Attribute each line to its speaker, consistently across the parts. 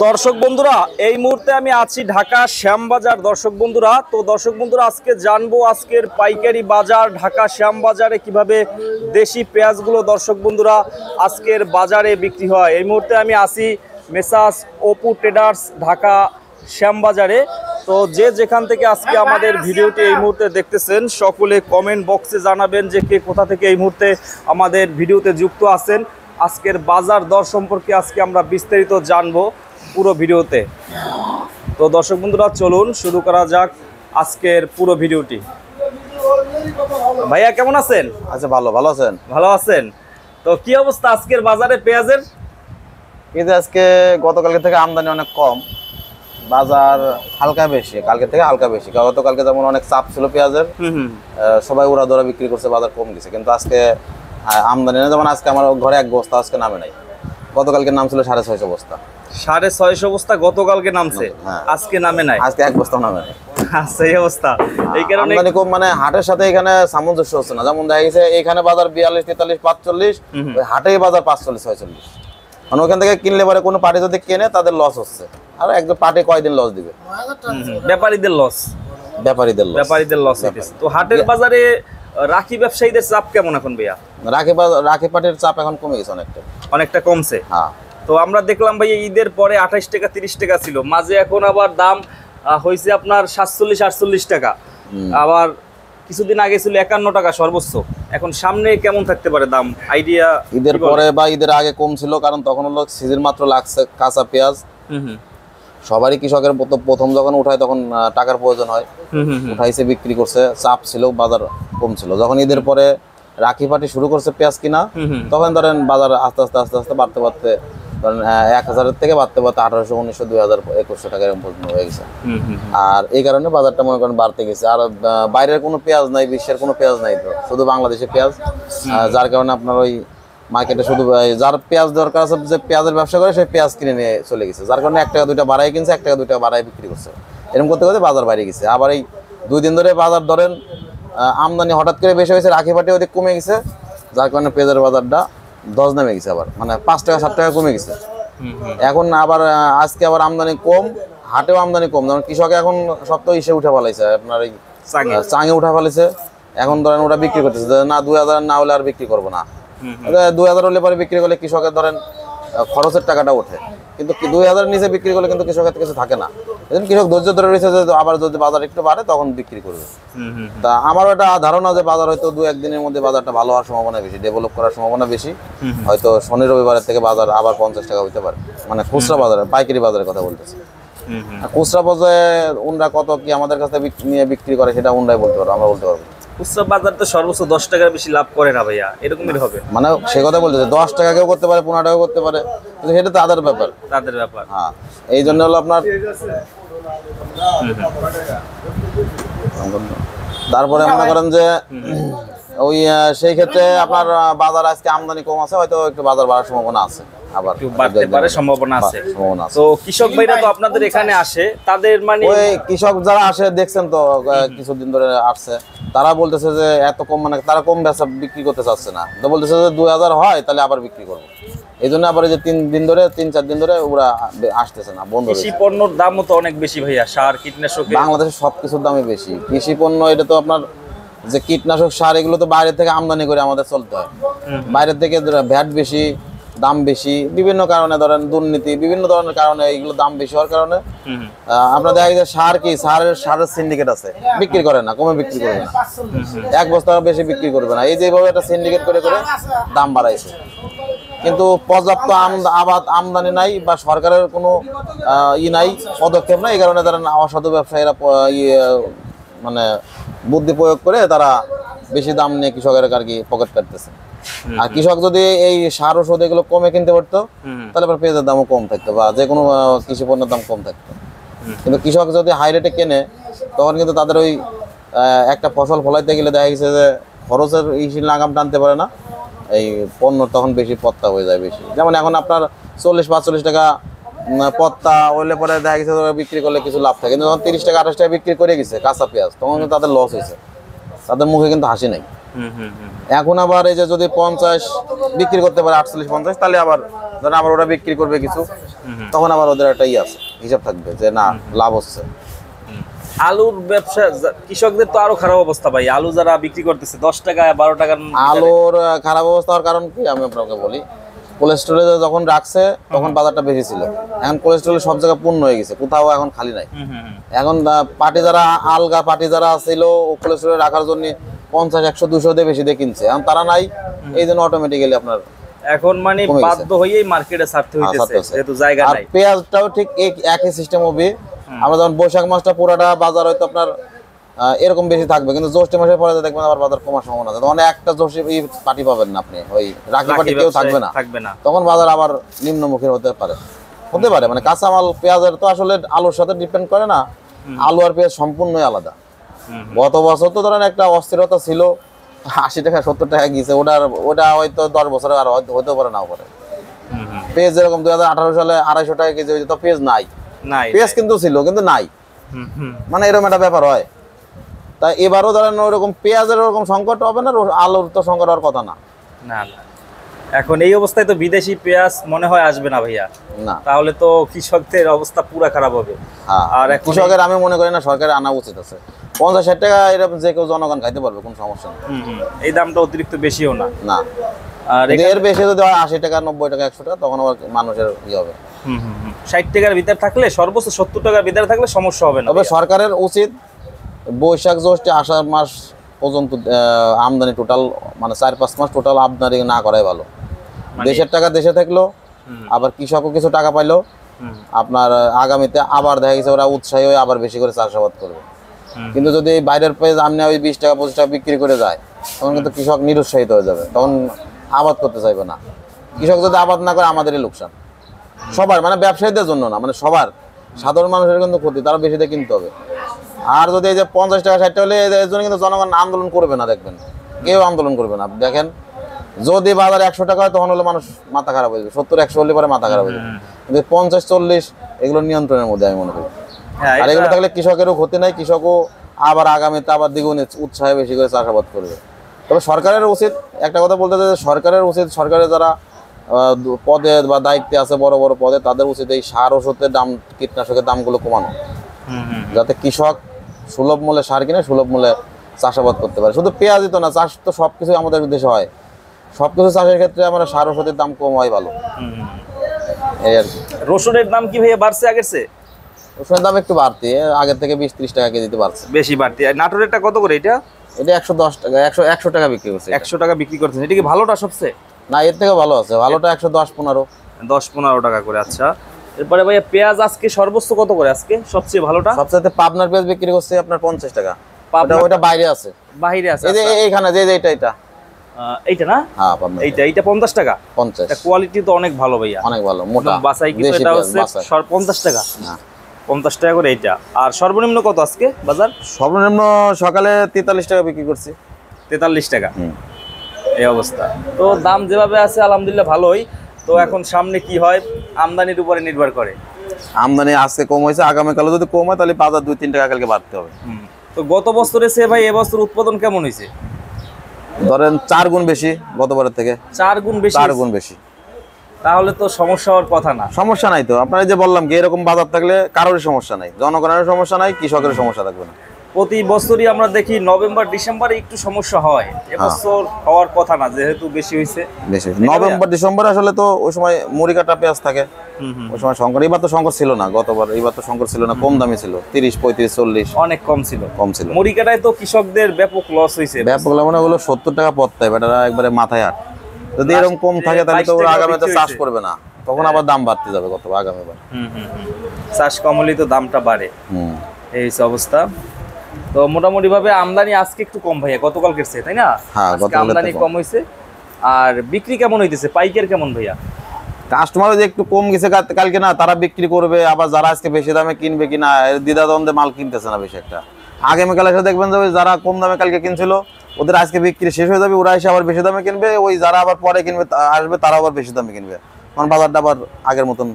Speaker 1: দর্শক বন্ধুরা, এই মুহূর্তে আমি আছি ঢাকা শ্যামবাজার। দর্শক বন্ধুরা, আজকে জানবো আজকের পাইকারি বাজার ঢাকা শ্যামবাজারে কিভাবে দেশি পেঁয়াজগুলো দর্শক বন্ধুরা আজকের বাজারে বিক্রি হয়। এই মুহূর্তে আমি আছি মেসার্স অপু ট্রেডার্স ঢাকা শ্যামবাজারে। তো যে যেখান থেকে আজকে আমাদের ভিডিওটি এই মুহূর্তে দেখতেছেন, সকলে কমেন্ট বক্সে জানাবেন যে কে কোথা থেকে এই মুহূর্তে আমাদের ভিডিওতে যুক্ত আছেন। আজকের বাজার দর সম্পর্কে আজকে আমরা বিস্তারিত জানবো পুরো ভিডিওতে। তো দর্শক বন্ধুরা, চলুন শুরু করা যাক আজকের পুরো ভিডিওটি। ভাইয়া কেমন আছেন?
Speaker 2: আচ্ছা, ভালো আছেন?
Speaker 1: ভালো আছেন। তো কি অবস্থা আজকের বাজারে পেঁয়াজের?
Speaker 2: কিন্তু আজকে গতকালকে থেকে আমদানি অনেক কম, বাজার হালকা বেশি, কালকে থেকে হালকা বেশি। গতকালকে যেমন অনেক চাপ ছিল পেঁয়াজের, সবাই উড়া ধরা বিক্রি করছে, বাজার কম গেছে। কিন্তু আজকে আমদানি না, যেমন আজকে আমার ঘরে এক বস্তা আজকে নামে নাই। গতকালকে নাম ছিল 650 বস্তা।
Speaker 1: 650 বস্তা গতকালকে নামছে, আজকে নামে নাই।
Speaker 2: আজকে এক বস্তা নামে নাই।
Speaker 1: সেই অবস্থা। এই কারণে
Speaker 2: আমদানি কম, মানে হাটের সাথে এখানে সামঞ্জস্য হচ্ছে না। যেমন দেখা গেছে এখানে বাজার 42, 43, 45, হাটেই বাজার 45, 46। মানে ওখান থেকে কিনলে পরে কোনো পার্টি যদি কেনে তাদের লস হচ্ছে। আর একদম পার্টি কয়দিন লস দিবে?
Speaker 1: ব্যাপারীদের লস হইতেছে। তো হাটের বাজারে রাখি ব্যবসায়ীদের চাপ কেমন এখন ভাইয়া?
Speaker 2: রাখি পাটের চাপ এখন কমে গেছে, অনেকটা
Speaker 1: কমছে।
Speaker 2: হ্যাঁ।
Speaker 1: তো আমরা দেখলাম ভাই ঈদের পরে 28 টাকা 30 টাকা ছিল, মাঝে এখন আবার দাম হয়েছে আপনার 47-48 টাকা। আবার কিছুদিন আগে ছিল 51 টাকা সর্বোচ্চ। এখন সামনে কেমন থাকতে পারে দাম, আইডিয়া?
Speaker 2: ঈদের পরে বা ঈদের আগে কম ছিল, কারণ তখন হলো সিজন মাত্র লাগছে কাঁচা পেঁয়াজ। সবারই কৃষকের প্রথম যখন উঠায় তখন টাকার প্রয়োজন হয়, উঠাইছে বিক্রি করছে, চাপ ছিল, বাজার কম ছিল। যখন ঈদের পরে রাখি পাটি শুরু করছে পেঁয়াজ কিনা, তখন ধরেন বাজার আস্তে আস্তে বাড়তে ধরেন 1000 থেকে বাড়তে 1800, 1900, 2000, 2100 টাকা এরকম পর্যন্ত হয়ে গেছে। আর এই কারণে বাজারটা মনে করেন বাড়তে গেছে। আর বাইরের কোনো পেঁয়াজ নাই, বিশ্বের কোনো পেঁয়াজ নাই, তো শুধু বাংলাদেশের পেঁয়াজ। যার কারণে আপনার ওই মার্কেটে শুধু যার পেঁয়াজ দরকার আছে, যে পেঁয়াজের ব্যবসা করে, সেই পেঁয়াজ কিনে নিয়ে চলে গেছে। যার কারণে 1 টাকা 2 টাকা বাড়াই কিনছে, 1 টাকা 2 টাকা বাড়াই বিক্রি করছে। এরকম করতে করতে বাজার বাইরে গেছে। আবার এই 2 দিন ধরে বাজার ধরেন আমদানি হঠাৎ করে বেশি হয়েছে, রাখি পাটি ওদিক কমে গেছে, যার কারণে পেঁয়াজের বাজারটা 10 নেমে গেছে। আবার মানে 5 টাকা 7 টাকা কমে গেছে। এখন আবার আজকে আবার আমদানি কম, হাটেও আমদানি কম। যেমন কৃষকে এখন সব তো ইসে উঠে ফেলাইছে, আপনার এই চাঙে উঠে ফেলাইছে। এখন ধরেন ওটা বিক্রি করতেছে না, 2000 না হলে আর বিক্রি করবো না। 2000 হলে পরে বিক্রি করলে কৃষকের ধরেন খরচের টাকাটা ওঠে, কিন্তু 2000 নিচে বিক্রি করলে কিন্তু কৃষকের কিছু থাকে না। এজন্য কৃষক ধৈর্য ধরে রয়েছে যে আবার যদি বাজার একটু বাড়ে তখন বিক্রি করবে। তা আমারও একটা ধারণা যে বাজার হয়তো 2-1 দিনের মধ্যে বাজারটা ভালো হওয়ার সম্ভাবনা বেশি, ডেভেলপ করার সম্ভাবনা বেশি। হয়তো শনি রবিবারের থেকে বাজার আবার 50 টাকা হইতে পারে, মানে খুচরা বাজারে, পাইকারি বাজারের কথা বলতেছি। খুচরা বাজারে উনরা কত কি আমাদের কাছে নিয়ে বিক্রি করে সেটা উনরাই বলতে পারবো, আমরা বলতে পারবো।
Speaker 1: খুচরা বাজার তো সর্বোচ্চ 10 টাকার বেশি লাভ করে না ভাইয়া, এরকমই হবে।
Speaker 2: মানে সে কথা বলতেছে 10 টাকা কেউ করতে পারে, 15 টাকা করতে পারে, কিন্তু সেটা তাদের ব্যাপার। হ্যাঁ, এই জন্য হলো আপনার। তারপরে মনে করেন যে ওই সেই ক্ষেত্রে আপনার বাজার আজকে আমদানি কম আছে, হয়তো একটু বাজার বাড়ার সম্ভাবনা আছে, আবার
Speaker 1: বাড়তে পারে, সম্ভাবনা আছে। তো কৃষক ভাইরা তো আপনাদের এখানে আসে, তাদের মানে
Speaker 2: ওই কৃষক যারা আসে দেখছেন তো কিছুদিন ধরে আসছে, তারা বলতেছে যে এত কম, মানে তারা কম বেচা বিক্রি করতে চাচ্ছে না, তো বলতেছে যে 2000 হয় তাহলে আবার বিক্রি করবো। এই জন্য আবার যে 3 দিন ধরে 3-4 দিন ধরে ওরা আসতেছে না, বন্ধ।
Speaker 1: কৃষি পণ্যর দামও তো অনেক বেশি ভাইয়া, সার কীটনাশক
Speaker 2: বাংলাদেশে সবকিছুর দামই বেশি। কৃষি পণ্য এটা তো আপনার যে কীটনাশক সার, এগুলো তো বাইরে থেকে আমদানি করে আমাদের চলতে হয়। বাইরের থেকে ভ্যাট বেশি, দাম বেশি, বিভিন্ন কারণে ধরেন দুর্নীতি, বিভিন্ন ধরনের কারণে এইগুলো দাম বেশি হওয়ার কারণে আপনার দেখা যায় সার কি, সারের সিন্ডিকেট আছে, বিক্রি করে না, কমে বিক্রি করবে না, 1 বস্তা বেশি বিক্রি করবে না। এই যেভাবে একটা সিন্ডিকেট করে দাম বাড়াইছে, কিন্তু পর্যাপ্ত আমদানি নাই বা সরকারের কোনো নাই, পদক্ষেপ নাই। এই কারণে তারা অসাধু ব্যবসায়ীরা মানে বুদ্ধি প্রয়োগ করে তারা বেশি দাম নিয়ে কৃষকের আর কি পকেট কাটতেছে। আর কৃষক যদি এই সার ওষুধ এগুলো কমে কিনতে পারতো, তাহলে আবার পেঁয়াজের দামও কম থাকতো বা যে কোনো কৃষি পণ্যের দাম কম থাকতো। কিন্তু কৃষক যদি হাই রেটে কেনে, তখন কিন্তু তাদের ওই একটা ফসল ফলাইতে গেলে দেখা গেছে যে খরচের লাগাম টানতে পারে না, এই পণ্য তখন বেশি পত্তা হয়ে যায় বেশি। যেমন এখন আপনার 40-45 টাকা পত্তা হইলে পরে দেখা গেছে বিক্রি করলে কিছু লাভ থাকে, কিন্তু যখন 30 টাকা 28 টাকা বিক্রি করে গেছে কাঁচা পেঁয়াজ, তখন কিন্তু তাদের লস হয়েছে, তাদের মুখে কিন্তু হাসি নাই। এখন আবার এই যে যদি 50 বিক্রি করতে পারে 48-50, তাহলে আবার ধরেন আবার ওরা বিক্রি করবে কিছু, তখন আবার ওদের একটা আছে হিসাব থাকবে যে না লাভ হচ্ছে।
Speaker 1: আলুর ব্যবসা কৃষকদের তো আরো খারাপ অবস্থা ভাই, আলু যারা বিক্রি করতেছে 10 টাকা 12 টাকার।
Speaker 2: আলুর খারাপ অবস্থা হওয়ার কারণ কি আমি আপনাকে বলি, কোলেস্ট্রলে যখন রাখছে তখন বাজারটা বেশি ছিল, এখন কোলেস্ট্রল সব জায়গায় পূর্ণ হয়ে গেছে, কোথাও এখন খালি নাই। এখন পার্টি যারা আলগা পার্টি যারা ছিল কোলেস্ট্রলে রাখার জন্য 50, 100, 200 দিয়ে বেশি দিয়ে কিনছে, এখন তারা নাই, এই জন্য অটোমেটিক্যালি আপনার
Speaker 1: এখন মানে বাধ্য হয়েই মার্কেটে ছাড়তে হইতেছে যেহেতু জায়গা নাই।
Speaker 2: আর পেঁয়াজটাও ঠিক একই সিস্টেম হবে। আমরা যখন বৈশাখ মাসটা পুরাটা বাজার হয়তো আপনার এরকম বেশি থাকবে, কিন্তু জ্যৈষ্ঠ মাসের পরে দেখবেন আবার বাজার কমার সম্ভাবনা আছে, তখন একটা জ্যৈষ্ঠ পার্টি পাবেন না আপনি, ওই রাখি পার্টি কেউ থাকবে না, তখন বাজার আবার নিম্নমুখী হতে পারে মানে কাঁচামাল পেঁয়াজের তো আসলে আলুর সাথে ডিপেন্ড করে না, আলু আর পেঁয়াজ সম্পূর্ণই আলাদা। গত বছর তো ধরেন একটা অস্থিরতা ছিল, 80 টাকা 70 টাকা গিয়েছে, ওটা হয়তো 10 বছরে আর হতে পারে নাও পারে। পেঁয়াজ যেরকম 2018 সালে 250 টাকা কেজি হয়েছে, তো পেঁয়াজ নাই, পেঁয়াজ কিন্তু ছিল কিন্তু নাই, মানে এরকম একটা ব্যাপার হয়। তাই এবারও ধরেন ওরকম পেঁয়াজের ওরকম সংকট হবে না, আলুর তো সংকট হওয়ার কথা না।
Speaker 1: এখন এই অবস্থায় তো বিদেশি পেঁয়াজ মনে হয় আসবে না ভাইয়া, না তাহলে তো কৃষকদের অবস্থা পুরো খারাপ হবে।
Speaker 2: আর কৃষকের আমি মনে করি না সরকারের আনা উচিত আছে, 50-60 টাকা এরকম যে কেউ জনগণ খাইতে পারবে, কোনো সমস্যা নেই।
Speaker 1: এই দামটা অতিরিক্ত বেশিও না।
Speaker 2: আর এর বেশি যদি হয় 80 টাকা 90 টাকা 100 টাকা, তখন আবার মানুষের ই হবে।
Speaker 1: 60 টাকার ভিতরে থাকলে, সর্বোচ্চ 70 টাকার ভিতরে থাকলে সমস্যা হবে না।
Speaker 2: তবে সরকারের উচিত বৈশাখ জ্যৈষ্ঠ আষাঢ় মাস পর্যন্ত আমদানি টোটাল মানে 4-5 মাস টোটাল আমদানি না করাই ভালো। দেশের টাকা দেশে থাকলো, আবার কৃষকও কিছু টাকা পাইলো, আপনার আগামীতে আবার দেখা গেছে ওরা উৎসাহী হয়ে আবার বেশি করে চাষাবাদ করবে। কিন্তু যদি বাইরের পেঁয়াজ আমনে ওই 20 টাকা 25 টাকা বিক্রি করে যায়, তখন কিন্তু কৃষক নিরুৎসাহিত হয়ে যাবে, তখন আবাদ করতে চাইবে না। কৃষক যদি আবাদ না করে আমাদেরই লোকসান, সবার, মানে ব্যবসায়ীদের জন্য না, মানে সবার, সাধারণ মানুষের কিন্তু ক্ষতি, তারা বেশি দিয়ে কিনতে হবে। আর যদি এই যে 50 টাকা 60 টাকা হলে এর জন্য কিন্তু জনগণ আন্দোলন করবে না, দেখবেন কেউ আন্দোলন করবে না। দেখেন যদি বাজারে 100 টাকা হয় তখন হলে মানুষ মাথা খারাপ হয়ে যাবে, 70-100 হলে পরে মাথা খারাপ হয়ে যাবে, কিন্তু 50-40 এগুলো নিয়ন্ত্রণের মধ্যে আমি মনে করি। আর এগুলো থাকলে কৃষকেরও ক্ষতি নাই, কৃষকও আবার আগামীতে আবার দ্বিগুণ উৎসাহে বেশি করে চাষাবাদ করবে। তবে সরকারের উচিত একটা কথা বলতে চাই, সরকারের উচিত, সরকারের যারা পদে বা দায়িত্বে আছে বড় বড় পদে, তাদের উচিত এই সার ওষুধের দাম, কীটনাশকের দামগুলো কমানো, যাতে কৃষক সুলভ মূল্যে সার কিনে সুলভ মূল্যে চাষাবাদ করতে পারে। শুধু পেঁয়াজই তো না, চাষ তো সবকিছু আমাদের দেশে হয়, সবকিছু চাষের ক্ষেত্রে আমরা সার ওষুধের দাম কম হয় ভালো। এই আর কি।
Speaker 1: রসুনের দাম কি ভাইয়া বাড়ছে আগের চেয়ে?
Speaker 2: রসুনের দাম একটু বাড়তি, আগের থেকে 20-30 টাকা কেজিতে বাড়ছে,
Speaker 1: বেশি বাড়তি। আর নাটোরেরটা কত করে? এটা
Speaker 2: 110 টাকা, 100 টাকা বিক্রি করছে।
Speaker 1: 100 টাকা বিক্রি করছেন, এটা কি ভালোটা সবচেয়ে?
Speaker 2: না, এর থেকে ভালো আছে, ভালোটা 110-15
Speaker 1: টাকা করে। আচ্ছা, এরপরে ভাইয়া পেঁয়াজ আজকে সর্বোচ্চ কত করে? আজকে সবচেয়ে ভালোটা,
Speaker 2: সবচেয়ে পাবনার পেঁয়াজ বিক্রি করছে আপনার 50 টাকা। ওটা বাইরে আছে,
Speaker 1: বাইরে আছে,
Speaker 2: এই যে এইখানে যে এটা
Speaker 1: এইটা না? হ্যাঁ, পাবনা এইটা 50 টাকা।
Speaker 2: 50
Speaker 1: এটা কোয়ালিটি তো অনেক ভালো ভাইয়া,
Speaker 2: অনেক ভালো, মোটা
Speaker 1: বাছাই, কিন্তু এটা হচ্ছে 50 টাকা। না, 50 টাকা করে এইটা। আর সর্বনিম্ন কত আজকে বাজার?
Speaker 2: সর্বনিম্ন সকালে 43 টাকা বিক্রি করছি।
Speaker 1: 43 টাকা, এই অবস্থা। তো দাম যেভাবে আছে আলহামদুলিল্লাহ ভালোই। তো এখন সামনে কি হয় আমদানির উপরে নির্ভর করে।
Speaker 2: আমদানি আজকে কম হয়েছে, আগামীকালে যদি কম হয় তাহলে বাজার 2-3 টাকা কালকে বাড়তে হবে।
Speaker 1: তো গত বছরে সে ভাই এবছর উৎপাদন কেমন হয়েছে?
Speaker 2: ধরেন 4 গুণ বেশি গতবারের থেকে।
Speaker 1: 4 গুণ বেশি?
Speaker 2: 4 গুণ বেশি।
Speaker 1: তাহলে তো সমস্যা হওয়ার কথা না।
Speaker 2: সমস্যা নাই তো, আপনারা যে বললাম কি এরকম বাজার থাকলে কারোর সমস্যা নাই, জনগণের সমস্যা নাই, কৃষকের সমস্যা থাকবে না।
Speaker 1: প্রতি বছরই আমরা দেখি নভেম্বর ডিসেম্বরে একটু সমস্যা হয়, এবছর হওয়ার কথা না, যেহেতু বেশি হয়েছে।
Speaker 2: বেশি নভেম্বর ডিসেম্বর আসলে তো ওই সময় মুড়ি কাটা পেঁয়াজ থাকে, ওই সময় সংকট। এবার তো সংকট ছিল না, গতবার এবার তো সংকট ছিল না, কম দামি ছিল, 30, 35, 40,
Speaker 1: অনেক কম ছিল। মুড়ি কাটায় তো কৃষকদের ব্যাপক লস হয়েছে,
Speaker 2: ব্যাপক মানে হলো 70 টাকা পড়তায়, বেটারা একবারে মাথায় হাত। যদি এরকম কম থাকে তাহলে তো ওরা আগামীতে চাষ করবে না, তখন আবার দাম বাড়তে যাবে কত আগামীবার।
Speaker 1: চাষ কম হলেই তো দামটা বাড়ে, এই অবস্থা। তো মোটামুটি ভাবে আমদানি আজকে একটু কম ভাইয়া গতকালকের চেয়ে, তাই না? আজকে আমদানি কম হয়েছে। আর বিক্রি কেমন হইতেছে, পাইকার কেমন ভাইয়া?
Speaker 2: কাস্টমারও যে একটু কম গেছে কালকে, না তারা বিক্রি করবে, আবার যারা আজকে বেশি দামে কিনবে কিনা দ্বিধাদ্বন্দ্বে মাল কিনতেছে না বেশি একটা। আগামীকাল এসে দেখবেন যে যারা কম দামে কালকে কিনছিল ওদের আজকে বিক্রি শেষ হয়ে যাবে, ওরা এসে আবার বেশি দামে কিনবে, ওই যারা আবার পরে কিনবে আসবে তারা আবার বেশি দামে কিনবে, কারণ বাজারটা আবার আগের মতন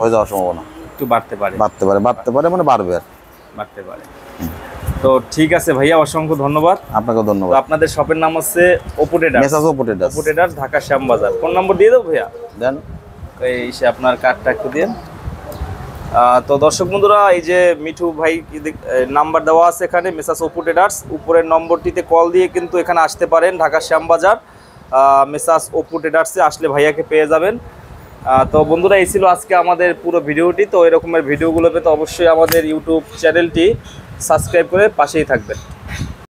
Speaker 2: হয়ে যাওয়ার সম্ভাবনা।
Speaker 1: একটু বাড়তে পারে,
Speaker 2: মানে বাড়বে আর
Speaker 1: বাড়তে পারে। তো ঠিক আছে ভাইয়া, অসংখ্য ধন্যবাদ।
Speaker 2: আপনাকেও
Speaker 1: তো
Speaker 2: ধন্যবাদ।
Speaker 1: আপনাদের শপের নাম হচ্ছে Apu traders.
Speaker 2: Messrs Apu traders.
Speaker 1: Apu traders, Dhaka Shyambazar. Phone number দিয়ে দেবো ভাইয়া?
Speaker 2: দেন।
Speaker 1: এই সে আপনার কার্ডটা একটু দিন। তো দর্শক বন্ধুরা, এই যে মিঠু ভাই নাম্বার দেওয়া আছে এখানে, মেসাজ অপু ট্রেডার্স, উপরের নম্বরটিতে কল দিয়ে কিন্তু এখানে আসতে পারেন, ঢাকা শ্যামবাজার মেসাজ অপু ট্রেডার্সে আসলে ভাইয়াকে পেয়ে যাবেন। তো বন্ধুরা, এই ছিল আজকে আমাদের পুরো ভিডিওটি। তো এরকমের ভিডিওগুলো পেতে অবশ্যই আমাদের ইউটিউব চ্যানেলটি সাবস্ক্রাইব করে পাশেই থাকবেন।